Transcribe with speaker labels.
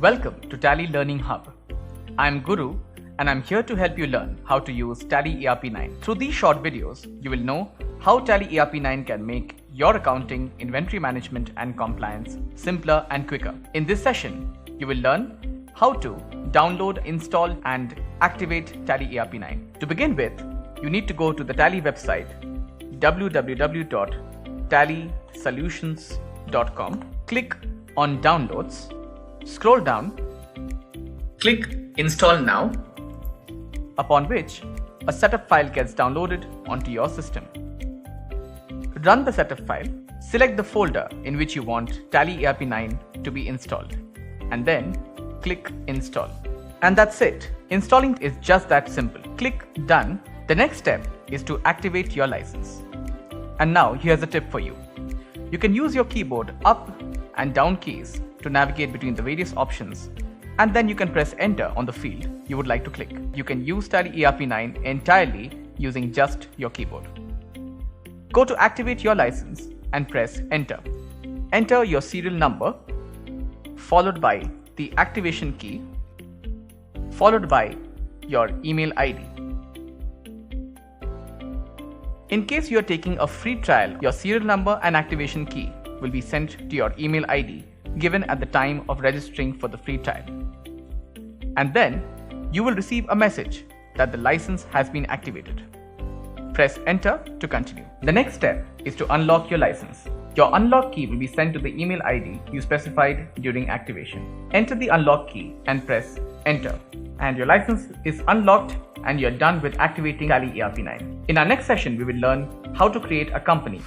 Speaker 1: Welcome to Tally Learning Hub. I'm Guru and I'm here to help you learn how to use TallyERP 9. Through these short videos, you will know how TallyERP 9 can make your accounting, inventory management and compliance simpler and quicker. In this session, you will learn how to download, install and activate TallyERP 9. To begin with, you need to go to the Tally website www.tallysolutions.com. Click on Downloads, scroll down, click Install Now, upon which a setup file gets downloaded onto your system. Run the setup file, select the folder in which you want TallyERP 9 to be installed, and then click Install. And that's it. Installing is just that simple. Click Done. The next step is to activate your license. And now here's a tip for you. You can use your keyboard up and down keys to navigate between the various options, and then you can press enter on the field you would like to click. You can use TallyERP 9 entirely using just your keyboard. Go to activate your license and press enter. Enter your serial number followed by the activation key followed by your email ID. In case you are taking a free trial, your serial number and activation key will be sent to your email ID given at the time of registering for the free trial. And then you will receive a message that the license has been activated. Press enter to continue. The next step is to unlock your license. Your unlock key will be sent to the email ID you specified during activation. Enter the unlock key and press enter. And your license is unlocked and you're done with activating TallyERP 9. In our next session, we will learn how to create a company.